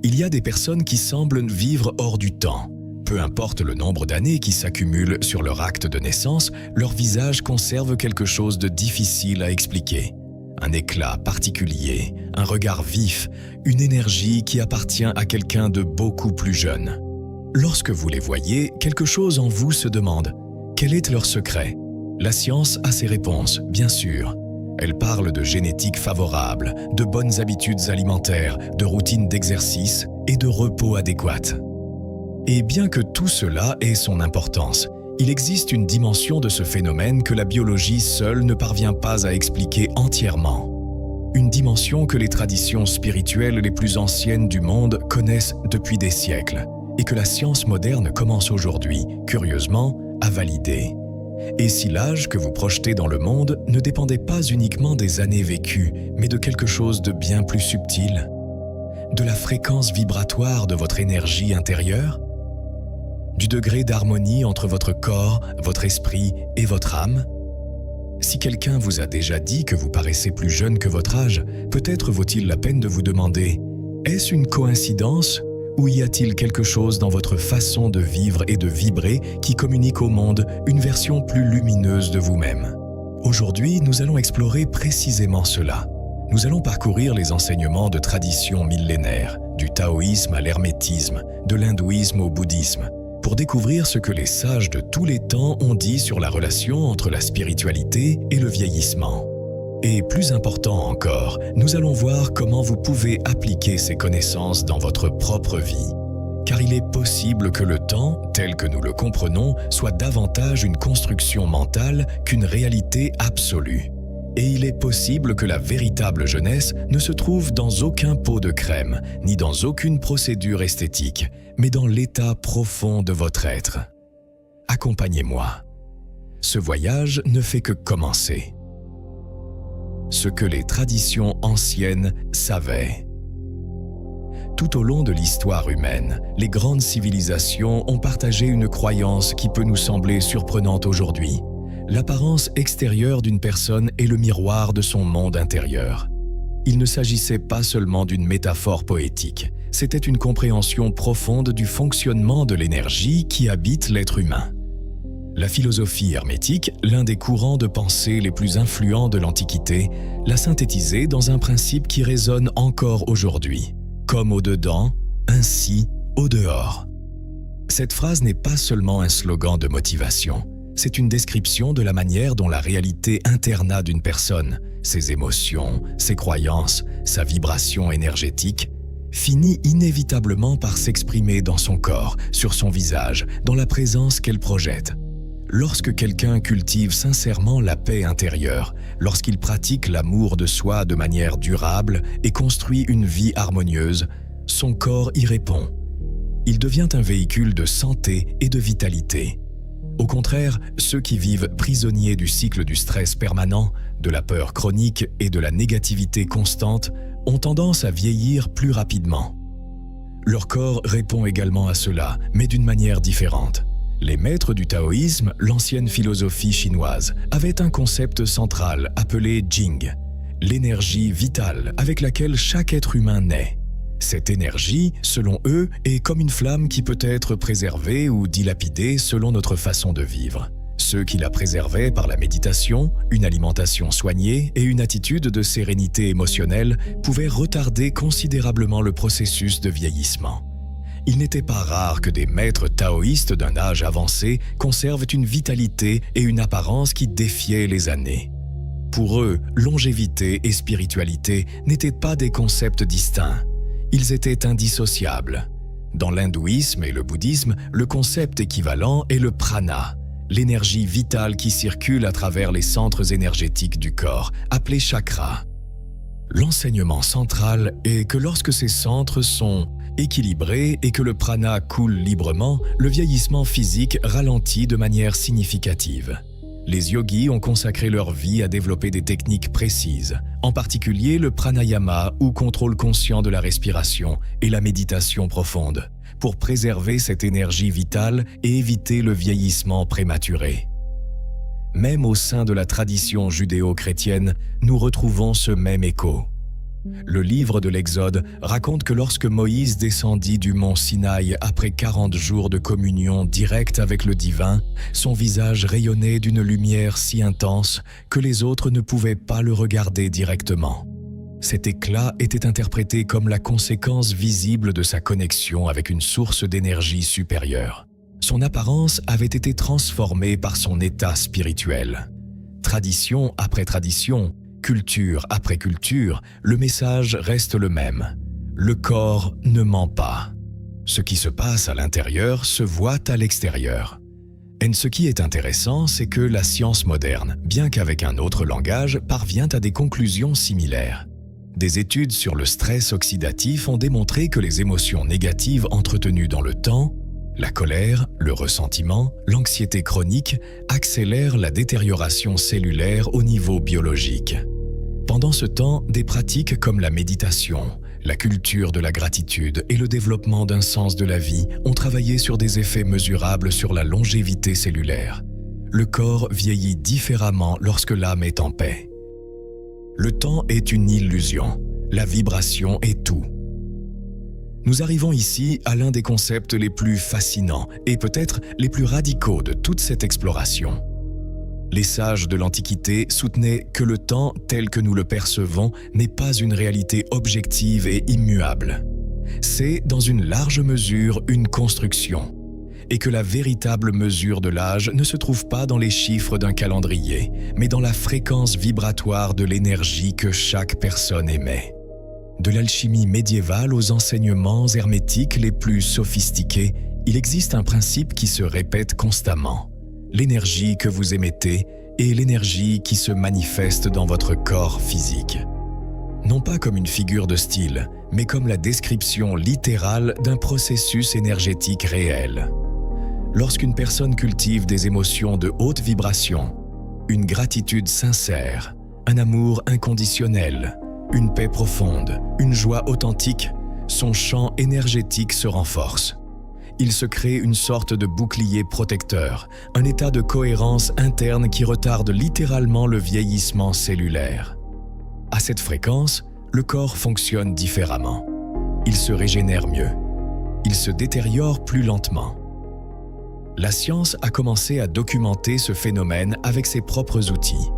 Il y a des personnes qui semblent vivre hors du temps. Peu importe le nombre d'années qui s'accumulent sur leur acte de naissance, leur visage conserve quelque chose de difficile à expliquer. Un éclat particulier, un regard vif, une énergie qui appartient à quelqu'un de beaucoup plus jeune. Lorsque vous les voyez, quelque chose en vous se demande « Quel est leur secret ?» La science a ses réponses, bien sûr. Elle parle de génétique favorable, de bonnes habitudes alimentaires, de routines d'exercice et de repos adéquates. Et bien que tout cela ait son importance, il existe une dimension de ce phénomène que la biologie seule ne parvient pas à expliquer entièrement. Une dimension que les traditions spirituelles les plus anciennes du monde connaissent depuis des siècles et que la science moderne commence aujourd'hui, curieusement, à valider. Et si l'âge que vous projetez dans le monde ne dépendait pas uniquement des années vécues, mais de quelque chose de bien plus subtil, de la fréquence vibratoire de votre énergie intérieure, du degré d'harmonie entre votre corps, votre esprit et votre âme? Si quelqu'un vous a déjà dit que vous paraissez plus jeune que votre âge, peut-être vaut-il la peine de vous demander « Est-ce une coïncidence ? Ou y a-t-il quelque chose dans votre façon de vivre et de vibrer qui communique au monde une version plus lumineuse de vous-même ?» Aujourd'hui, nous allons explorer précisément cela. Nous allons parcourir les enseignements de traditions millénaires, du taoïsme à l'hermétisme, de l'hindouisme au bouddhisme, pour découvrir ce que les sages de tous les temps ont dit sur la relation entre la spiritualité et le vieillissement. Et plus important encore, nous allons voir comment vous pouvez appliquer ces connaissances dans votre propre vie. Car il est possible que le temps, tel que nous le comprenons, soit davantage une construction mentale qu'une réalité absolue. Et il est possible que la véritable jeunesse ne se trouve dans aucun pot de crème, ni dans aucune procédure esthétique, mais dans l'état profond de votre être. Accompagnez-moi. Ce voyage ne fait que commencer. Ce que les traditions anciennes savaient. Tout au long de l'histoire humaine, les grandes civilisations ont partagé une croyance qui peut nous sembler surprenante aujourd'hui. L'apparence extérieure d'une personne est le miroir de son monde intérieur. Il ne s'agissait pas seulement d'une métaphore poétique, c'était une compréhension profonde du fonctionnement de l'énergie qui habite l'être humain. La philosophie hermétique, l'un des courants de pensée les plus influents de l'Antiquité, l'a synthétisé dans un principe qui résonne encore aujourd'hui. Comme au dedans, ainsi au dehors. Cette phrase n'est pas seulement un slogan de motivation, c'est une description de la manière dont la réalité interna d'une personne, ses émotions, ses croyances, sa vibration énergétique, finit inévitablement par s'exprimer dans son corps, sur son visage, dans la présence qu'elle projette. Lorsque quelqu'un cultive sincèrement la paix intérieure, lorsqu'il pratique l'amour de soi de manière durable et construit une vie harmonieuse, son corps y répond. Il devient un véhicule de santé et de vitalité. Au contraire, ceux qui vivent prisonniers du cycle du stress permanent, de la peur chronique et de la négativité constante ont tendance à vieillir plus rapidement. Leur corps répond également à cela, mais d'une manière différente. Les maîtres du taoïsme, l'ancienne philosophie chinoise, avaient un concept central appelé Jing, l'énergie vitale avec laquelle chaque être humain naît. Cette énergie, selon eux, est comme une flamme qui peut être préservée ou dilapidée selon notre façon de vivre. Ceux qui la préservaient par la méditation, une alimentation soignée et une attitude de sérénité émotionnelle pouvaient retarder considérablement le processus de vieillissement. Il n'était pas rare que des maîtres taoïstes d'un âge avancé conservent une vitalité et une apparence qui défiaient les années. Pour eux, longévité et spiritualité n'étaient pas des concepts distincts. Ils étaient indissociables. Dans l'hindouisme et le bouddhisme, le concept équivalent est le prana, l'énergie vitale qui circule à travers les centres énergétiques du corps, appelés chakras. L'enseignement central est que lorsque ces centres sont équilibrés et que le prana coule librement, le vieillissement physique ralentit de manière significative. Les yogis ont consacré leur vie à développer des techniques précises, en particulier le pranayama ou contrôle conscient de la respiration et la méditation profonde, pour préserver cette énergie vitale et éviter le vieillissement prématuré. Même au sein de la tradition judéo-chrétienne, nous retrouvons ce même écho. Le livre de l'Exode raconte que lorsque Moïse descendit du mont Sinaï après 40 jours de communion directe avec le divin, son visage rayonnait d'une lumière si intense que les autres ne pouvaient pas le regarder directement. Cet éclat était interprété comme la conséquence visible de sa connexion avec une source d'énergie supérieure. Son apparence avait été transformée par son état spirituel. Tradition après tradition, culture après culture, le message reste le même. Le corps ne ment pas. Ce qui se passe à l'intérieur se voit à l'extérieur. Et ce qui est intéressant, c'est que la science moderne, bien qu'avec un autre langage, parvient à des conclusions similaires. Des études sur le stress oxydatif ont démontré que les émotions négatives entretenues dans le temps, la colère, le ressentiment, l'anxiété chronique accélèrent la détérioration cellulaire au niveau biologique. Pendant ce temps, des pratiques comme la méditation, la culture de la gratitude et le développement d'un sens de la vie ont travaillé sur des effets mesurables sur la longévité cellulaire. Le corps vieillit différemment lorsque l'âme est en paix. Le temps est une illusion, la vibration est tout. Nous arrivons ici à l'un des concepts les plus fascinants et peut-être les plus radicaux de toute cette exploration. Les sages de l'Antiquité soutenaient que le temps tel que nous le percevons n'est pas une réalité objective et immuable. C'est, dans une large mesure, une construction, et que la véritable mesure de l'âge ne se trouve pas dans les chiffres d'un calendrier, mais dans la fréquence vibratoire de l'énergie que chaque personne émet. De l'alchimie médiévale aux enseignements hermétiques les plus sophistiqués, il existe un principe qui se répète constamment. L'énergie que vous émettez est l'énergie qui se manifeste dans votre corps physique. Non pas comme une figure de style, mais comme la description littérale d'un processus énergétique réel. Lorsqu'une personne cultive des émotions de haute vibration, une gratitude sincère, un amour inconditionnel, une paix profonde, une joie authentique, son champ énergétique se renforce. Il se crée une sorte de bouclier protecteur, un état de cohérence interne qui retarde littéralement le vieillissement cellulaire. À cette fréquence, le corps fonctionne différemment. Il se régénère mieux. Il se détériore plus lentement. La science a commencé à documenter ce phénomène avec ses propres outils.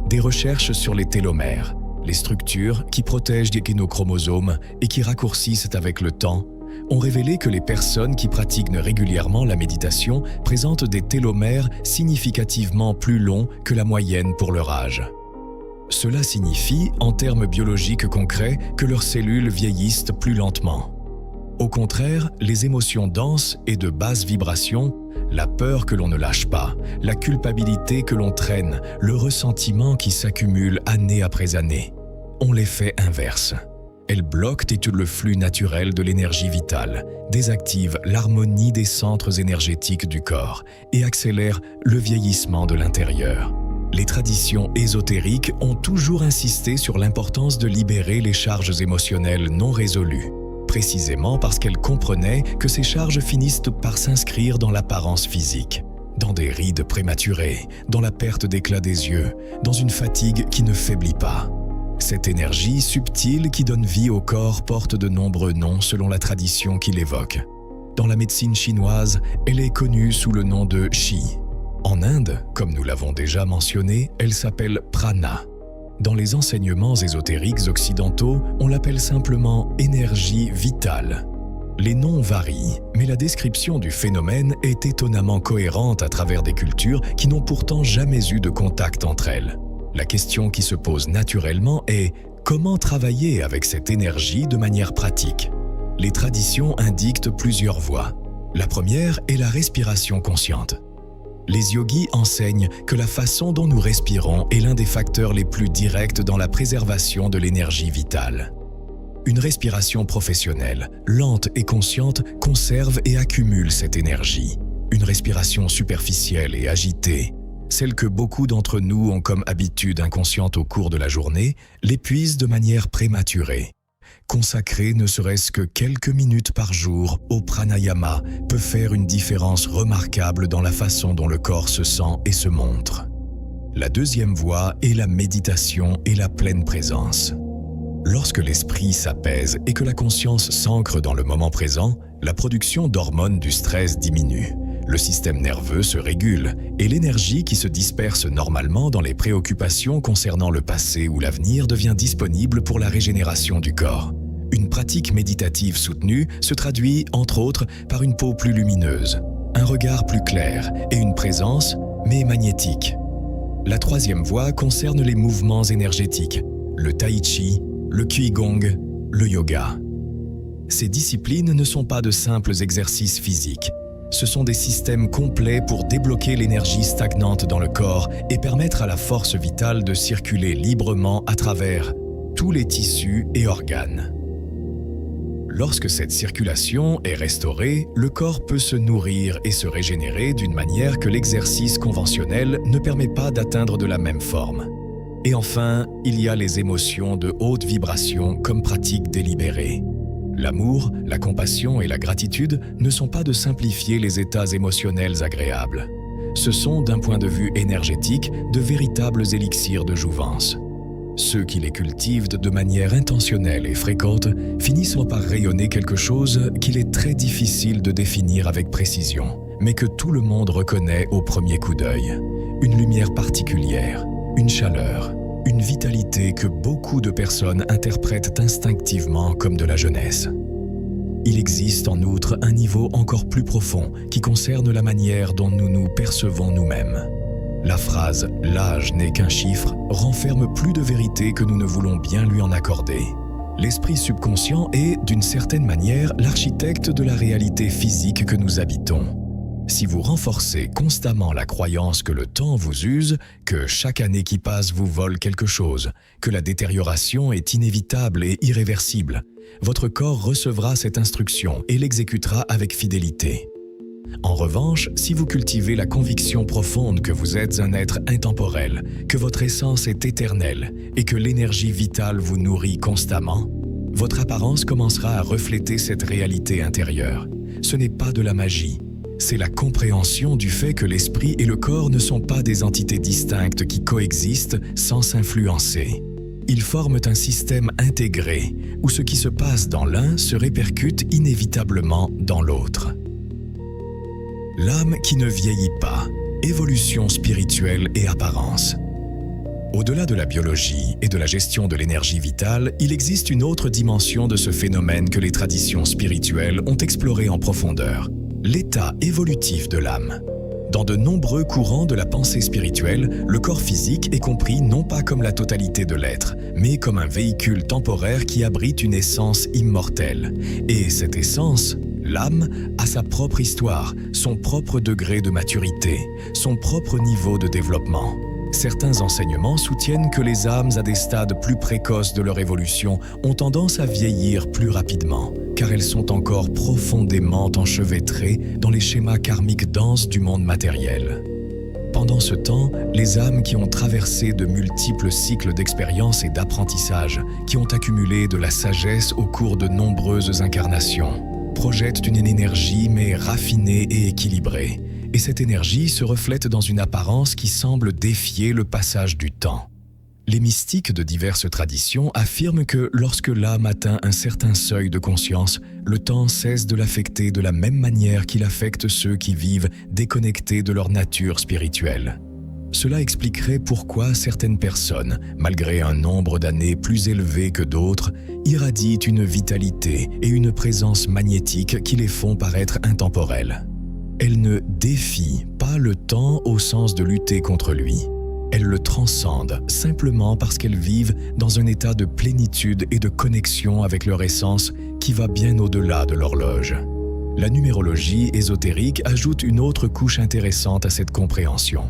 Des recherches sur les télomères, les structures qui protègent nos chromosomes et qui raccourcissent avec le temps, ont révélé que les personnes qui pratiquent régulièrement la méditation présentent des télomères significativement plus longs que la moyenne pour leur âge. Cela signifie, en termes biologiques concrets, que leurs cellules vieillissent plus lentement. Au contraire, les émotions denses et de basse vibration, la peur que l'on ne lâche pas, la culpabilité que l'on traîne, le ressentiment qui s'accumule année après année, ont l'effet inverse. Elles bloquent le flux naturel de l'énergie vitale, désactivent l'harmonie des centres énergétiques du corps et accélèrent le vieillissement de l'intérieur. Les traditions ésotériques ont toujours insisté sur l'importance de libérer les charges émotionnelles non résolues, précisément parce qu'elles comprenaient que ces charges finissent par s'inscrire dans l'apparence physique, dans des rides prématurées, dans la perte d'éclat des yeux, dans une fatigue qui ne faiblit pas. Cette énergie subtile qui donne vie au corps porte de nombreux noms selon la tradition qui l'évoque. Dans la médecine chinoise, elle est connue sous le nom de Qi. En Inde, comme nous l'avons déjà mentionné, elle s'appelle prana. Dans les enseignements ésotériques occidentaux, on l'appelle simplement énergie vitale. Les noms varient, mais la description du phénomène est étonnamment cohérente à travers des cultures qui n'ont pourtant jamais eu de contact entre elles. La question qui se pose naturellement est comment travailler avec cette énergie de manière pratique? Les traditions indiquent plusieurs voies. La première est la respiration consciente. Les yogis enseignent que la façon dont nous respirons est l'un des facteurs les plus directs dans la préservation de l'énergie vitale. Une respiration professionnelle, lente et consciente, conserve et accumule cette énergie. Une respiration superficielle et agitée, celle que beaucoup d'entre nous ont comme habitude inconsciente au cours de la journée, l'épuise de manière prématurée. Consacrer ne serait-ce que quelques minutes par jour au pranayama peut faire une différence remarquable dans la façon dont le corps se sent et se montre. La deuxième voie est la méditation et la pleine présence. Lorsque l'esprit s'apaise et que la conscience s'ancre dans le moment présent, la production d'hormones du stress diminue. Le système nerveux se régule et l'énergie qui se disperse normalement dans les préoccupations concernant le passé ou l'avenir devient disponible pour la régénération du corps. Une pratique méditative soutenue se traduit, entre autres, par une peau plus lumineuse, un regard plus clair et une présence, mais magnétique. La troisième voie concerne les mouvements énergétiques, le tai chi, le qigong, le yoga. Ces disciplines ne sont pas de simples exercices physiques. Ce sont des systèmes complets pour débloquer l'énergie stagnante dans le corps et permettre à la force vitale de circuler librement à travers tous les tissus et organes. Lorsque cette circulation est restaurée, le corps peut se nourrir et se régénérer d'une manière que l'exercice conventionnel ne permet pas d'atteindre de la même forme. Et enfin, il y a les émotions de haute vibration comme pratique délibérée. L'amour, la compassion et la gratitude ne sont pas de simplifier les états émotionnels agréables. Ce sont, d'un point de vue énergétique, de véritables élixirs de jouvence. Ceux qui les cultivent de manière intentionnelle et fréquente finissent par rayonner quelque chose qu'il est très difficile de définir avec précision, mais que tout le monde reconnaît au premier coup d'œil. Une lumière particulière, une chaleur, une vitalité que beaucoup de personnes interprètent instinctivement comme de la jeunesse. Il existe en outre un niveau encore plus profond qui concerne la manière dont nous nous percevons nous-mêmes. La phrase « l'âge n'est qu'un chiffre » renferme plus de vérité que nous ne voulons bien lui en accorder. L'esprit subconscient est, d'une certaine manière, l'architecte de la réalité physique que nous habitons. Si vous renforcez constamment la croyance que le temps vous use, que chaque année qui passe vous vole quelque chose, que la détérioration est inévitable et irréversible, votre corps recevra cette instruction et l'exécutera avec fidélité. En revanche, si vous cultivez la conviction profonde que vous êtes un être intemporel, que votre essence est éternelle et que l'énergie vitale vous nourrit constamment, votre apparence commencera à refléter cette réalité intérieure. Ce n'est pas de la magie, c'est la compréhension du fait que l'esprit et le corps ne sont pas des entités distinctes qui coexistent sans s'influencer. Ils forment un système intégré où ce qui se passe dans l'un se répercute inévitablement dans l'autre. L'âme qui ne vieillit pas, évolution spirituelle et apparence. Au-delà de la biologie et de la gestion de l'énergie vitale, il existe une autre dimension de ce phénomène que les traditions spirituelles ont exploré en profondeur, l'état évolutif de l'âme. Dans de nombreux courants de la pensée spirituelle, le corps physique est compris non pas comme la totalité de l'être, mais comme un véhicule temporaire qui abrite une essence immortelle. Et cette essence, l'âme, a sa propre histoire, son propre degré de maturité, son propre niveau de développement. Certains enseignements soutiennent que les âmes à des stades plus précoces de leur évolution ont tendance à vieillir plus rapidement, car elles sont encore profondément enchevêtrées dans les schémas karmiques denses du monde matériel. Pendant ce temps, les âmes qui ont traversé de multiples cycles d'expérience et d'apprentissage, qui ont accumulé de la sagesse au cours de nombreuses incarnations, projettent une énergie mais raffinée et équilibrée. Et cette énergie se reflète dans une apparence qui semble défier le passage du temps. Les mystiques de diverses traditions affirment que lorsque l'âme atteint un certain seuil de conscience, le temps cesse de l'affecter de la même manière qu'il affecte ceux qui vivent déconnectés de leur nature spirituelle. Cela expliquerait pourquoi certaines personnes, malgré un nombre d'années plus élevé que d'autres, irradient une vitalité et une présence magnétique qui les font paraître intemporelles. Elles ne défient pas le temps au sens de lutter contre lui. Elles le transcendent simplement parce qu'elles vivent dans un état de plénitude et de connexion avec leur essence qui va bien au-delà de l'horloge. La numérologie ésotérique ajoute une autre couche intéressante à cette compréhension.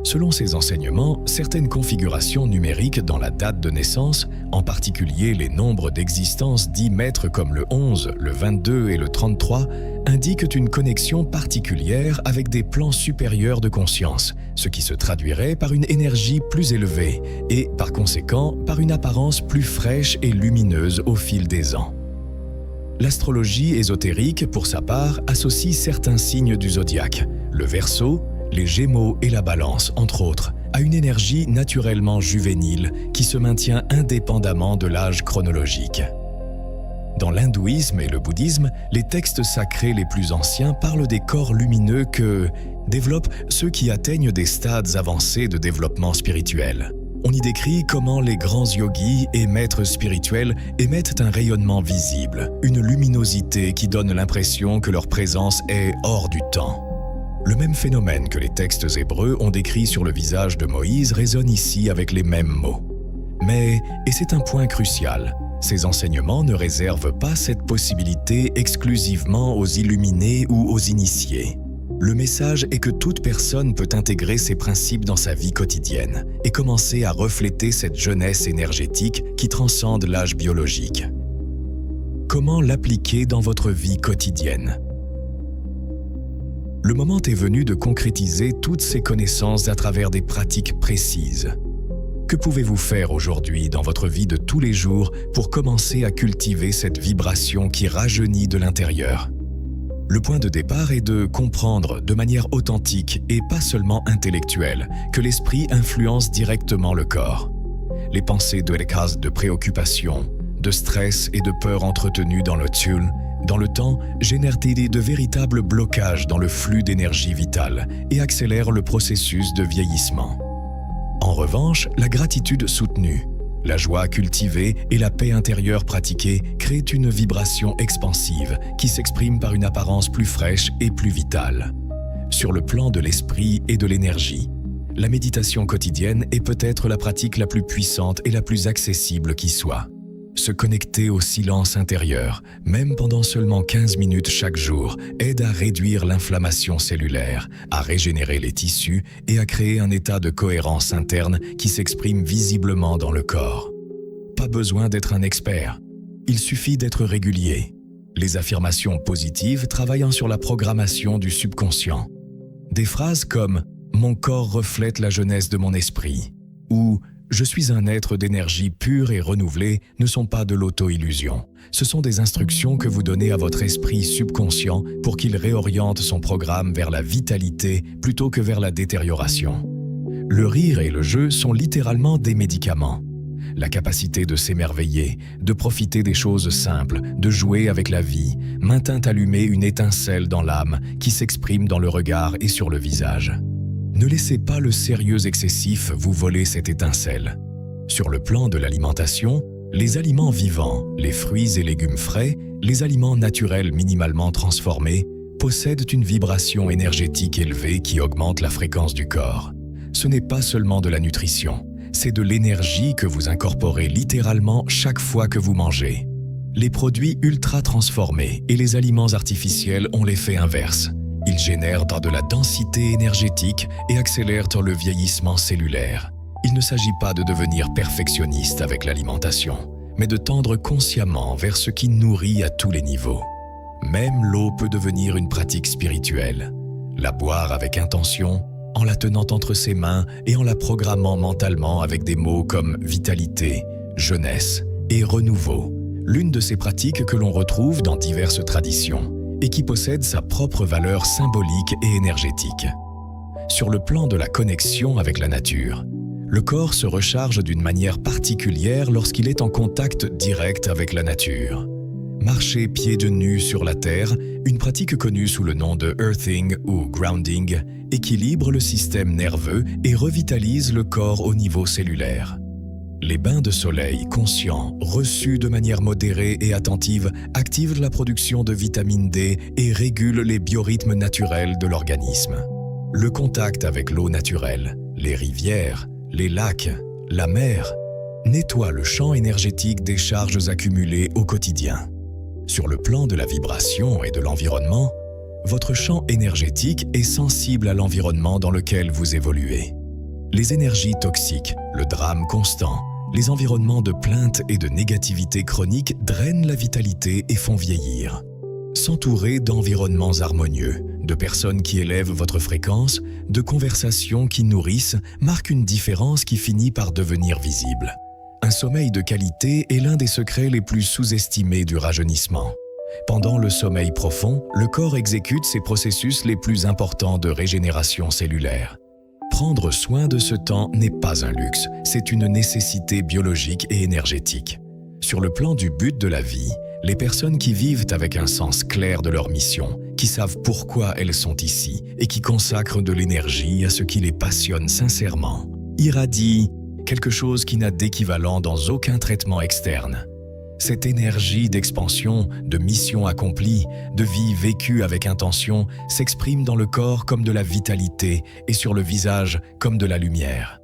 Selon ces enseignements, certaines configurations numériques dans la date de naissance, en particulier les nombres d'existence dits maîtres comme le 11, le 22 et le 33, indiquent une connexion particulière avec des plans supérieurs de conscience, ce qui se traduirait par une énergie plus élevée et, par conséquent, par une apparence plus fraîche et lumineuse au fil des ans. L'astrologie ésotérique, pour sa part, associe certains signes du zodiaque, le Verseau, les Gémeaux et la Balance, entre autres, a une énergie naturellement juvénile qui se maintient indépendamment de l'âge chronologique. Dans l'hindouisme et le bouddhisme, les textes sacrés les plus anciens parlent des corps lumineux que développent ceux qui atteignent des stades avancés de développement spirituel. On y décrit comment les grands yogis et maîtres spirituels émettent un rayonnement visible, une luminosité qui donne l'impression que leur présence est hors du temps. Le même phénomène que les textes hébreux ont décrit sur le visage de Moïse résonne ici avec les mêmes mots. Mais, et c'est un point crucial, ces enseignements ne réservent pas cette possibilité exclusivement aux illuminés ou aux initiés. Le message est que toute personne peut intégrer ces principes dans sa vie quotidienne et commencer à refléter cette jeunesse énergétique qui transcende l'âge biologique. Comment l'appliquer dans votre vie quotidienne? Le moment est venu de concrétiser toutes ces connaissances à travers des pratiques précises. Que pouvez-vous faire aujourd'hui dans votre vie de tous les jours pour commencer à cultiver cette vibration qui rajeunit de l'intérieur? Le point de départ est de comprendre de manière authentique et pas seulement intellectuelle que l'esprit influence directement le corps. Les pensées de préoccupation, de stress et de peur entretenues dans le temps génèrent de véritables blocages dans le flux d'énergie vitale et accélèrent le processus de vieillissement. En revanche, la gratitude soutenue, la joie cultivée et la paix intérieure pratiquée créent une vibration expansive qui s'exprime par une apparence plus fraîche et plus vitale. Sur le plan de l'esprit et de l'énergie, la méditation quotidienne est peut-être la pratique la plus puissante et la plus accessible qui soit. Se connecter au silence intérieur, même pendant seulement 15 minutes chaque jour, aide à réduire l'inflammation cellulaire, à régénérer les tissus et à créer un état de cohérence interne qui s'exprime visiblement dans le corps. Pas besoin d'être un expert, il suffit d'être régulier. Les affirmations positives travaillant sur la programmation du subconscient. Des phrases comme « Mon corps reflète la jeunesse de mon esprit » ou « Je suis un être d'énergie pure et renouvelée » ne sont pas de l'auto-illusion. Ce sont des instructions que vous donnez à votre esprit subconscient pour qu'il réoriente son programme vers la vitalité plutôt que vers la détérioration. Le rire et le jeu sont littéralement des médicaments. La capacité de s'émerveiller, de profiter des choses simples, de jouer avec la vie, maintient allumée une étincelle dans l'âme qui s'exprime dans le regard et sur le visage. Ne laissez pas le sérieux excessif vous voler cette étincelle. Sur le plan de l'alimentation, les aliments vivants, les fruits et légumes frais, les aliments naturels minimalement transformés, possèdent une vibration énergétique élevée qui augmente la fréquence du corps. Ce n'est pas seulement de la nutrition, c'est de l'énergie que vous incorporez littéralement chaque fois que vous mangez. Les produits ultra transformés et les aliments artificiels ont l'effet inverse. Ils génèrent de la densité énergétique et accélèrent le vieillissement cellulaire. Il ne s'agit pas de devenir perfectionniste avec l'alimentation, mais de tendre consciemment vers ce qui nourrit à tous les niveaux. Même l'eau peut devenir une pratique spirituelle. La boire avec intention, en la tenant entre ses mains et en la programmant mentalement avec des mots comme vitalité, jeunesse et renouveau. L'une de ces pratiques que l'on retrouve dans diverses traditions et qui possède sa propre valeur symbolique et énergétique. Sur le plan de la connexion avec la nature, le corps se recharge d'une manière particulière lorsqu'il est en contact direct avec la nature. Marcher pieds nus sur la terre, une pratique connue sous le nom de earthing ou grounding, équilibre le système nerveux et revitalise le corps au niveau cellulaire. Les bains de soleil conscients, reçus de manière modérée et attentive, activent la production de vitamine D et régulent les biorhythmes naturels de l'organisme. Le contact avec l'eau naturelle, les rivières, les lacs, la mer, nettoie le champ énergétique des charges accumulées au quotidien. Sur le plan de la vibration et de l'environnement, votre champ énergétique est sensible à l'environnement dans lequel vous évoluez. Les énergies toxiques, le drame constant, les environnements de plainte et de négativité chronique drainent la vitalité et font vieillir. S'entourer d'environnements harmonieux, de personnes qui élèvent votre fréquence, de conversations qui nourrissent, marque une différence qui finit par devenir visible. Un sommeil de qualité est l'un des secrets les plus sous-estimés du rajeunissement. Pendant le sommeil profond, le corps exécute ses processus les plus importants de régénération cellulaire. Prendre soin de ce temps n'est pas un luxe, c'est une nécessité biologique et énergétique. Sur le plan du but de la vie, les personnes qui vivent avec un sens clair de leur mission, qui savent pourquoi elles sont ici et qui consacrent de l'énergie à ce qui les passionne sincèrement, irradient quelque chose qui n'a d'équivalent dans aucun traitement externe. Cette énergie d'expansion, de mission accomplie, de vie vécue avec intention s'exprime dans le corps comme de la vitalité et sur le visage comme de la lumière.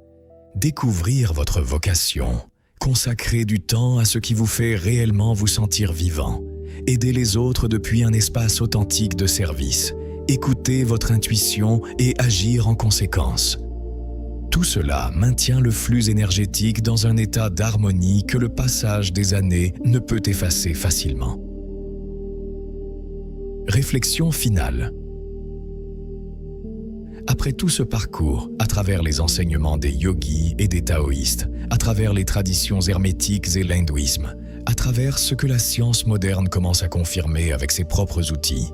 Découvrir votre vocation, consacrer du temps à ce qui vous fait réellement vous sentir vivant, aider les autres depuis un espace authentique de service, écouter votre intuition et agir en conséquence. Tout cela maintient le flux énergétique dans un état d'harmonie que le passage des années ne peut effacer facilement. Réflexion finale. Après tout ce parcours, à travers les enseignements des yogis et des taoïstes, à travers les traditions hermétiques et l'hindouisme, à travers ce que la science moderne commence à confirmer avec ses propres outils,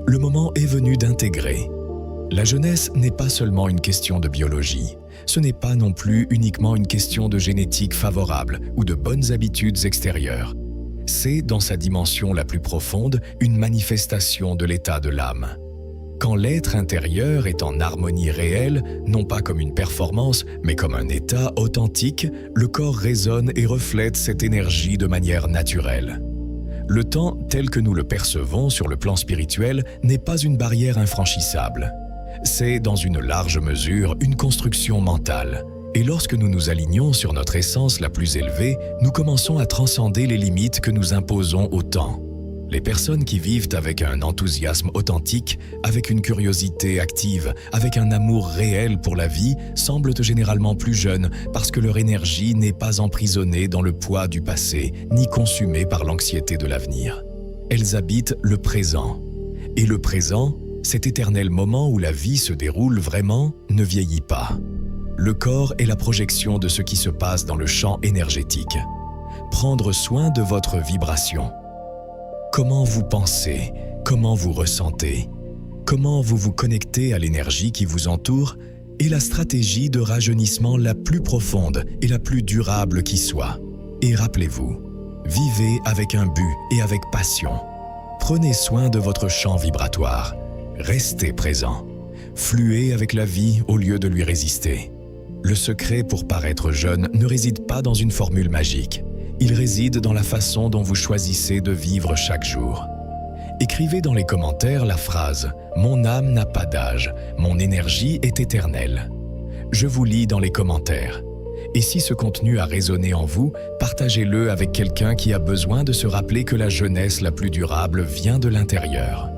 le moment est venu d'intégrer. La jeunesse n'est pas seulement une question de biologie, ce n'est pas non plus uniquement une question de génétique favorable ou de bonnes habitudes extérieures. C'est, dans sa dimension la plus profonde, une manifestation de l'état de l'âme. Quand l'être intérieur est en harmonie réelle, non pas comme une performance, mais comme un état authentique, le corps résonne et reflète cette énergie de manière naturelle. Le temps, tel que nous le percevons sur le plan spirituel, n'est pas une barrière infranchissable. C'est, dans une large mesure, une construction mentale. Et lorsque nous nous alignons sur notre essence la plus élevée, nous commençons à transcender les limites que nous imposons au temps. Les personnes qui vivent avec un enthousiasme authentique, avec une curiosité active, avec un amour réel pour la vie, semblent généralement plus jeunes parce que leur énergie n'est pas emprisonnée dans le poids du passé, ni consumée par l'anxiété de l'avenir. Elles habitent le présent. Et le présent, cet éternel moment où la vie se déroule vraiment, ne vieillit pas. Le corps est la projection de ce qui se passe dans le champ énergétique. Prendre soin de votre vibration. Comment vous pensez? Comment vous ressentez? Comment vous vous connectez à l'énergie qui vous entoure est la stratégie de rajeunissement la plus profonde et la plus durable qui soit. Et rappelez-vous, vivez avec un but et avec passion. Prenez soin de votre champ vibratoire. Restez présent. Fluez avec la vie au lieu de lui résister. Le secret pour paraître jeune ne réside pas dans une formule magique. Il réside dans la façon dont vous choisissez de vivre chaque jour. Écrivez dans les commentaires la phrase « Mon âme n'a pas d'âge, mon énergie est éternelle ». Je vous lis dans les commentaires. Et si ce contenu a résonné en vous, partagez-le avec quelqu'un qui a besoin de se rappeler que la jeunesse la plus durable vient de l'intérieur.